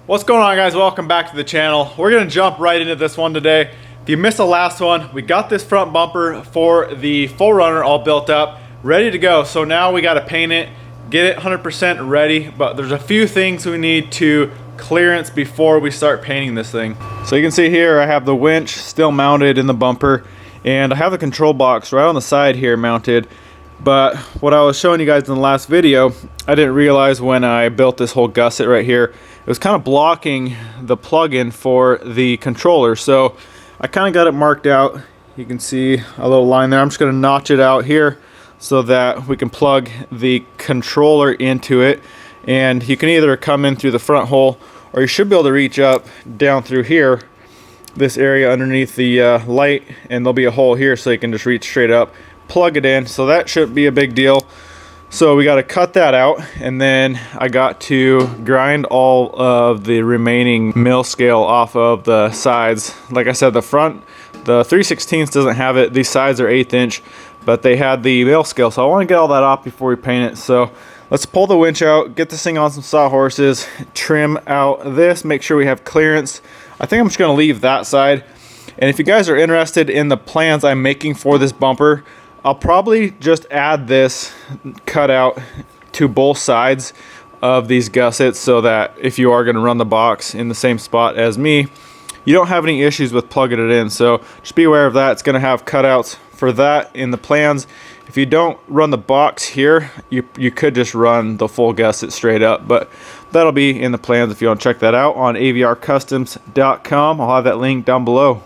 What's going on, guys? Welcome back to the channel. We're gonna jump right into this one today. If you missed the last one, we got this front bumper for the 4Runner all built up, ready to go. So now we gotta paint it, get it 100% ready, but there's a few things we need to clearance before we start painting this thing. So you can see here I have the winch still mounted in the bumper, and I have the control box right on the side here mounted. But what I was showing you guys in the last video, I didn't realize when I built this whole gusset right here, it was kind of blocking the plug-in for the controller. So I kind of got it marked out. You can see a little line there. I'm just going to notch it out here so that we can plug the controller into it. And you can either come in through the front hole, or you should be able to reach up down through here, this area underneath the light, and there'll be a hole here so you can just reach straight up, plug it in. So that shouldn't be a big deal. So we got to cut that out, and then I got to grind all of the remaining mill scale off of the sides. Like I said, the front, the 3/16 doesn't have it. These sides are 1/8 inch, but they had the mill scale. So I want to get all that off before we paint it. So let's pull the winch out, get this thing on some sawhorses, trim out this, make sure we have clearance. I think I'm just going to leave that side. And if you guys are interested in the plans I'm making for this bumper, I'll probably just add this cutout to both sides of these gussets so that if you are going to run the box in the same spot as me, you don't have any issues with plugging it in. So just be aware of that. It's going to have cutouts for that in the plans. If you don't run the box here, you could just run the full gusset straight up, but that'll be in the plans if you want to check that out on avrcustoms.com. I'll have that link down below.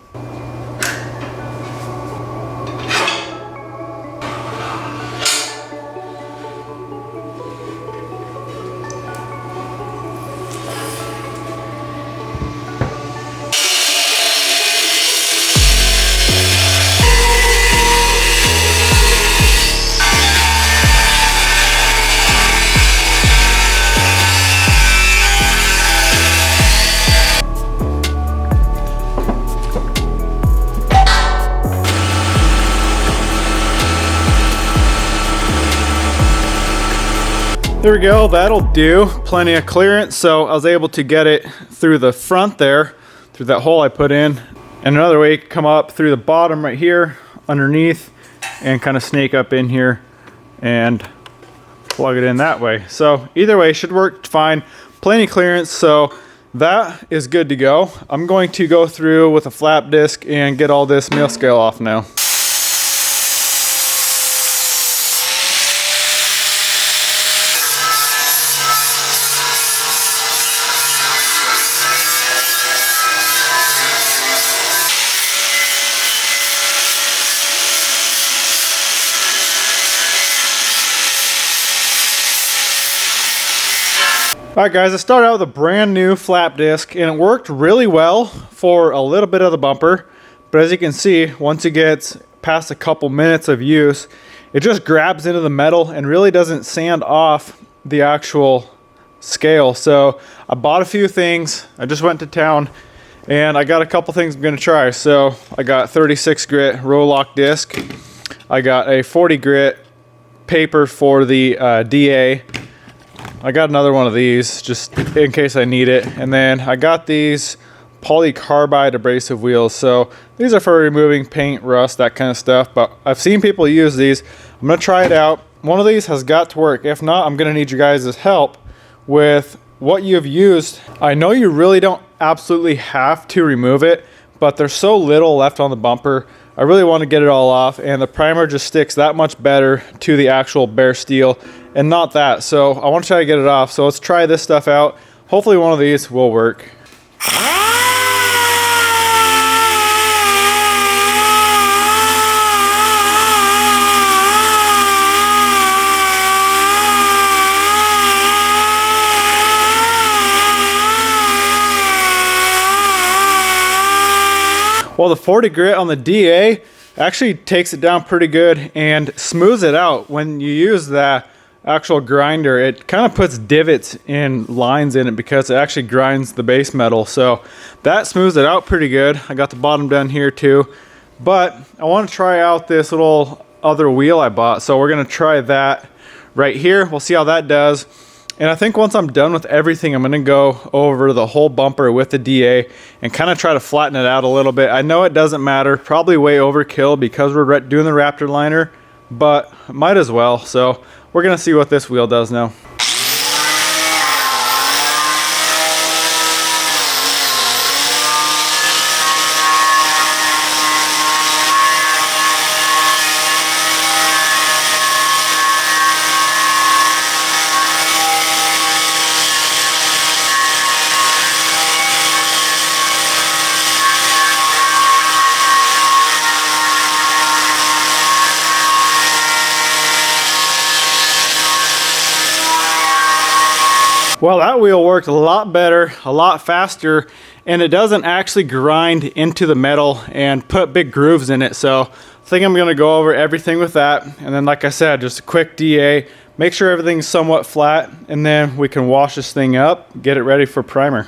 There we go, that'll do. Plenty of clearance, so I was able to get it through the front there, through that hole I put in. And another way, come up through the bottom right here, underneath, and kind of snake up in here and plug it in that way. So either way, should work fine. Plenty of clearance, so that is good to go. I'm going to go through with a flap disc and get all this mill scale off now. Alright guys, I started out with a brand new flap disc, and it worked really well for a little bit of the bumper, but as you can see, once it gets past a couple minutes of use, it just grabs into the metal and really doesn't sand off the actual scale. So I bought a few things. I just went to town and I got a couple things I'm going to try. So I got 36 grit Row-Lock disc. I got a 40 grit paper for the DA. I got another one of these just in case I need it. And then I got these polycarbide abrasive wheels. So these are for removing paint, rust, that kind of stuff. But I've seen people use these. I'm going to try it out. One of these has got to work. If not, I'm going to need you guys' help with what you've used. I know you really don't absolutely have to remove it, but there's so little left on the bumper. I really want to get it all off, and the primer just sticks that much better to the actual bare steel and not that. So I want to try to get it off. So let's try this stuff out. Hopefully one of these will work. Well, the 40 grit on the DA actually takes it down pretty good and smooths it out. When you use that actual grinder, it kind of puts divots in lines in it because it actually grinds the base metal. So that smooths it out pretty good. I got the bottom done here too. But I want to try out this little other wheel I bought. So we're going to try that right here. We'll see how that does. And I think once I'm done with everything, I'm gonna go over the whole bumper with the DA and kind of try to flatten it out a little bit. I know it doesn't matter, probably way overkill because we're doing the Raptor liner, but might as well. So we're gonna see what this wheel does now. Well, that wheel worked a lot better, a lot faster, and it doesn't actually grind into the metal and put big grooves in it. So I think I'm gonna go over everything with that. And then, like I said, just a quick DA, make sure everything's somewhat flat, and then we can wash this thing up, get it ready for primer.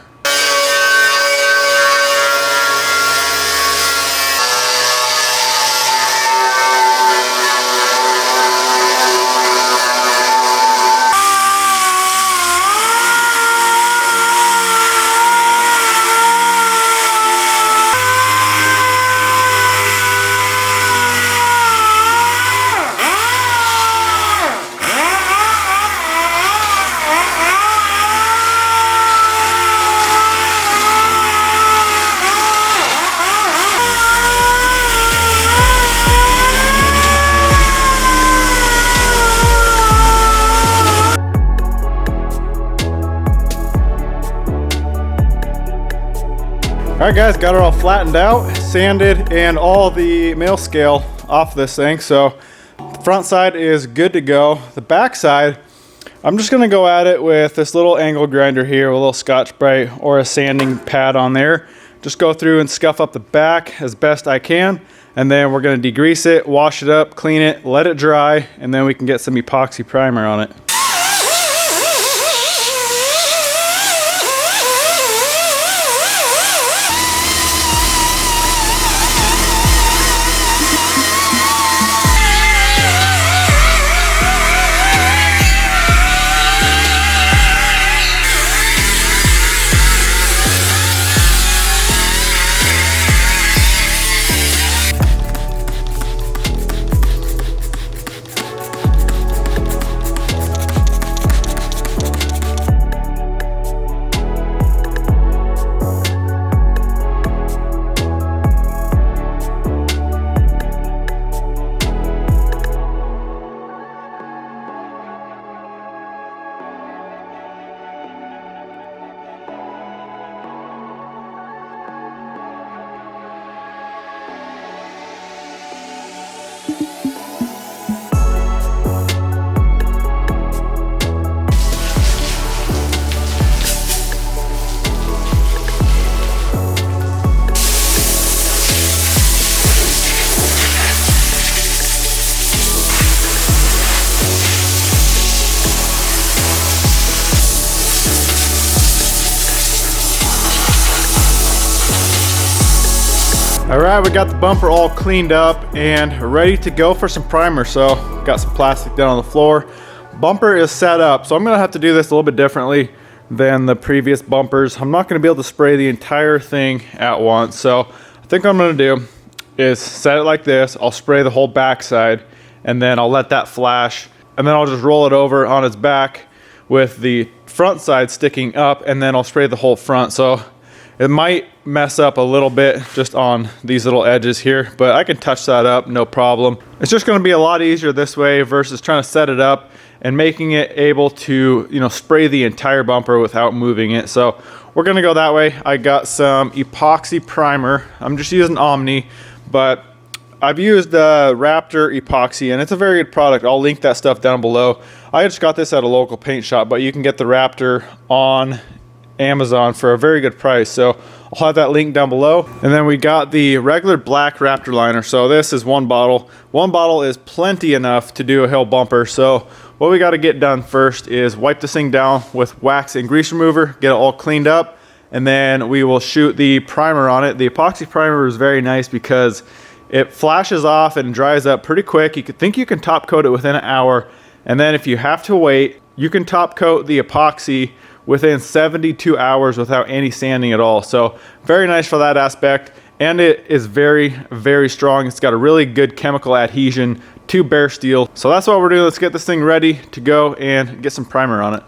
All right guys, got it all flattened out, sanded, and all the male scale off this thing. So the front side is good to go. The back side, I'm just gonna go at it with this little angle grinder here with a little Scotch-Brite or a sanding pad on there. Just go through and scuff up the back as best I can. And then we're gonna degrease it, wash it up, clean it, let it dry, and then we can get some epoxy primer on it. All right, we got the bumper all cleaned up and ready to go for some primer. So got some plastic down on the floor. Bumper is set up, so I'm gonna have to do this a little bit differently than the previous bumpers. I'm not gonna be able to spray the entire thing at once. So I think what I'm gonna do is set it like this. I'll spray the whole back side and then I'll let that flash, and then I'll just roll it over on its back with the front side sticking up, and then I'll spray the whole front. So it might mess up a little bit just on these little edges here, but I can touch that up, no problem. It's just gonna be a lot easier this way versus trying to set it up and making it able to, you know, spray the entire bumper without moving it. So we're gonna go that way. I got some epoxy primer. I'm just using Omni, but I've used the Raptor epoxy and it's a very good product. I'll link that stuff down below. I just got this at a local paint shop, but you can get the Raptor on Amazon for a very good price. So I'll have that link down below. And then we got the regular black Raptor liner. So this is one bottle. One bottle is plenty enough to do a hill bumper. So what we got to get done first is wipe this thing down with wax and grease remover, get it all cleaned up, and then we will shoot the primer on it. The epoxy primer is very nice because it flashes off and dries up pretty quick. You could think you can top coat it within an hour. And then if you have to wait, you can top coat the epoxy within 72 hours without any sanding at all. So very nice for that aspect. And it is very, very strong. It's got a really good chemical adhesion to bare steel. So that's what we're doing. Let's get this thing ready to go and get some primer on it.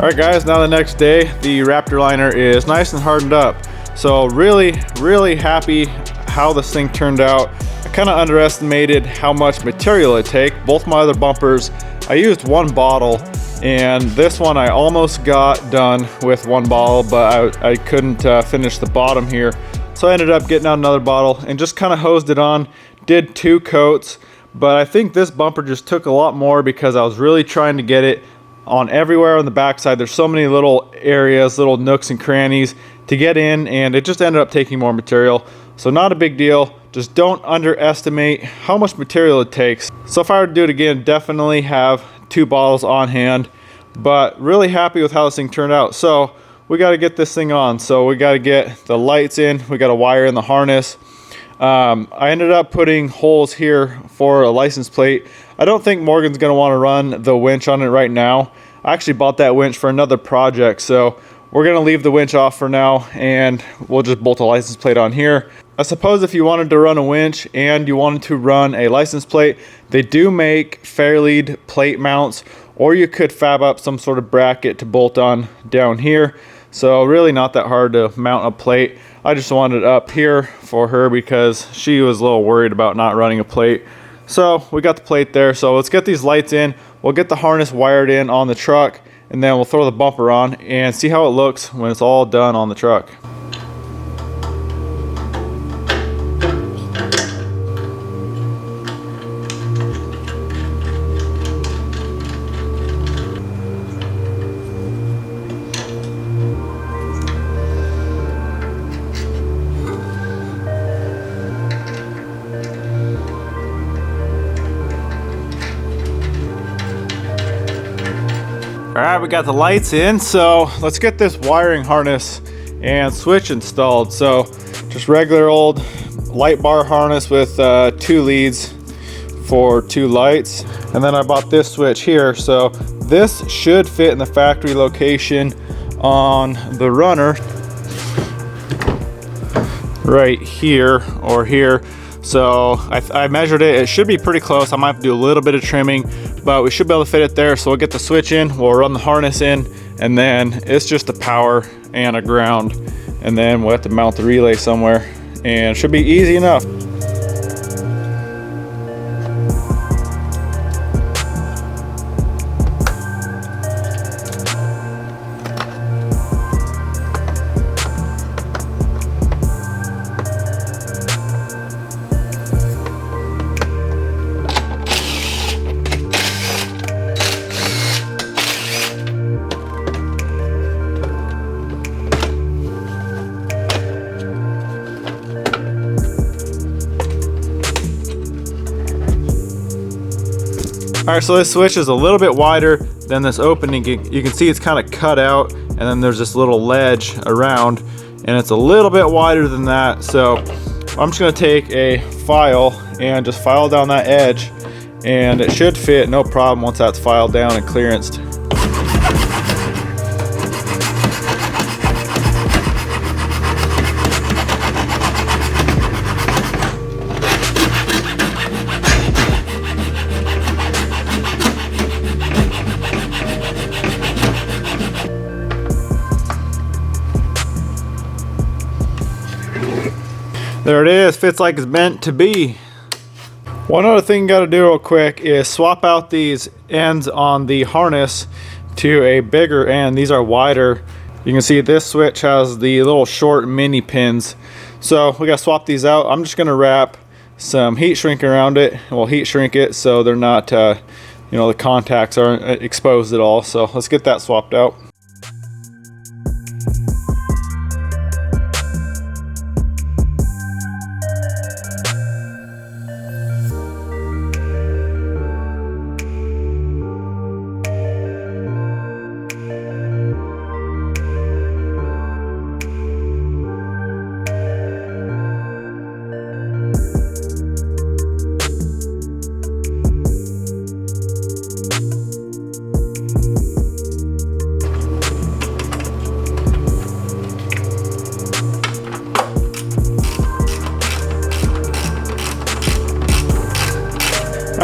All right guys, now the next day, the Raptor liner is nice and hardened up. So really happy how this thing turned out. I kind of underestimated how much material it take. Both my other bumpers, I used one bottle, and this one I almost got done with one bottle, but I couldn't finish the bottom here. So I ended up getting out another bottle and just kind of hosed it on, did 2 coats. But I think this bumper just took a lot more because I was really trying to get it on everywhere on the backside. There's so many little areas, little nooks and crannies to get in, and it just ended up taking more material. So not a big deal. Just don't underestimate how much material it takes. So if I were to do it again, definitely have 2 bottles on hand, but really happy with how this thing turned out. So we got to get this thing on. So we got to get the lights in, we got to wire in the harness. I ended up putting holes here for a license plate. I don't think Morgan's going to want to run the winch on it right now. I actually bought that winch for another project, so we're going to leave the winch off for now, and we'll just bolt a license plate on here. I suppose if you wanted to run a winch and you wanted to run a license plate, they do make Fairlead plate mounts, or you could fab up some sort of bracket to bolt on down here. So really not that hard to mount a plate. I just wanted it up here for her because she was a little worried about not running a plate. So we got the plate there. So let's get these lights in. We'll get the harness wired in on the truck, and then we'll throw the bumper on and see how it looks when it's all done on the truck. All right, we got the lights in, so let's get this wiring harness and switch installed. So just regular old light bar harness with 2 leads for 2 lights. And then I bought this switch here. So this should fit in the factory location on the runner right here or here. So I measured it. It should be pretty close. I might have to do a little bit of trimming, but we should be able to fit it there. So we'll get the switch in, we'll run the harness in, and then it's just a power and a ground. And then we'll have to mount the relay somewhere, and it should be easy enough. All right, so this switch is a little bit wider than this opening. You can see it's kind of cut out, and then there's this little ledge around, and it's a little bit wider than that. So I'm just gonna take a file and just file down that edge, and it should fit no problem once that's filed down and clearanced. There it is, fits like it's meant to be. One other thing you gotta do real quick is swap out these ends on the harness to a bigger end. These are wider. You can see this switch has the little short mini pins. So we gotta swap these out. I'm just gonna wrap some heat shrink around it. We'll heat shrink it so they're not, you know, the contacts aren't exposed at all. So let's get that swapped out.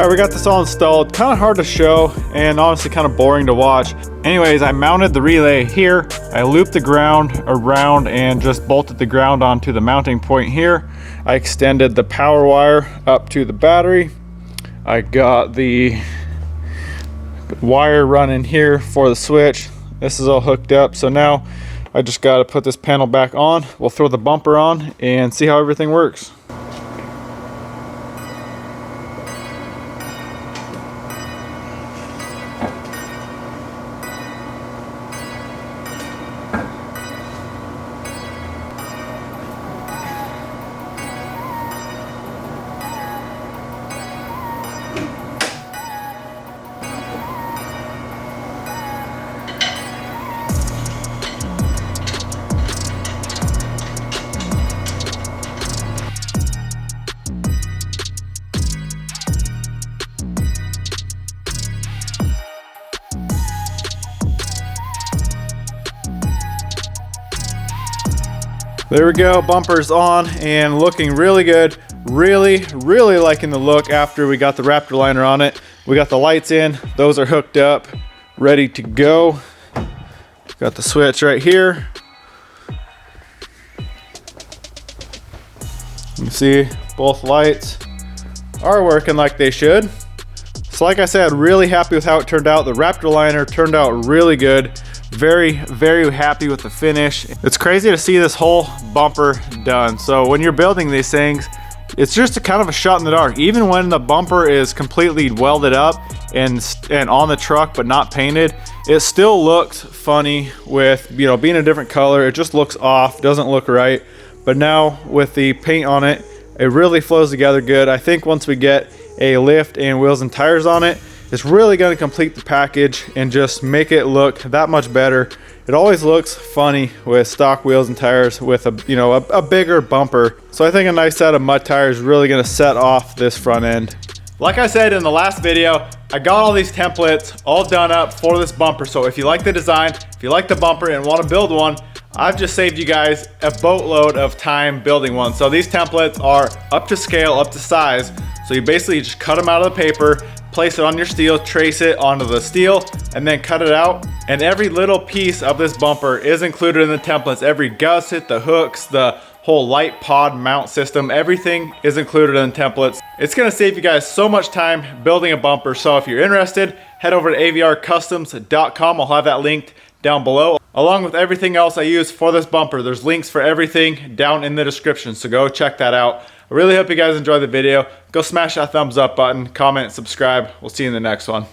right, we got this all installed. Kind of hard to show and honestly kind of boring to watch. Anyways, I mounted the relay here. I looped the ground around and just bolted the ground onto the mounting point here. I extended the power wire up to the battery. I got the wire running here for the switch. This is all hooked up, so now I just got to put this panel back on. We'll throw the bumper on and see how everything works. There we go, bumper's on and looking really good. Really liking the look after we got the Raptor liner on it. We got the lights in, those are hooked up, ready to go. Got the switch right here. You can see both lights are working like they should. So like I said, really happy with how it turned out. The Raptor liner turned out really good. Very happy with the finish. It's crazy to see this whole bumper done. So when you're building these things, it's just a kind of a shot in the dark. Even when the bumper is completely welded up and on the truck but not painted, it still looks funny with, you know, being a different color. It just looks off, doesn't look right. But now with the paint on it, it really flows together good. I think once we get a lift and wheels and tires on it, it's really going to complete the package and just make it look that much better. It always looks funny with stock wheels and tires with a bigger bumper. So I think a nice set of mud tires is really going to set off this front end. Like I said in the last video, I got all these templates all done up for this bumper. So if you like the design, if you like the bumper and want to build one, I've just saved you guys a boatload of time building one. So these templates are up to scale, up to size. So you basically just cut them out of the paper, place it on your steel, trace it onto the steel, and then cut it out. And every little piece of this bumper is included in the templates. Every gusset, the hooks, the whole light pod mount system, everything is included in the templates. It's gonna save you guys so much time building a bumper. So if you're interested, head over to avrcustoms.com. I'll have that linked down below, along with everything else I use for this bumper. There's links for everything down in the description, so go check that out. I really hope you guys enjoyed the video. Go smash that thumbs up button, comment, subscribe. We'll see you in the next one.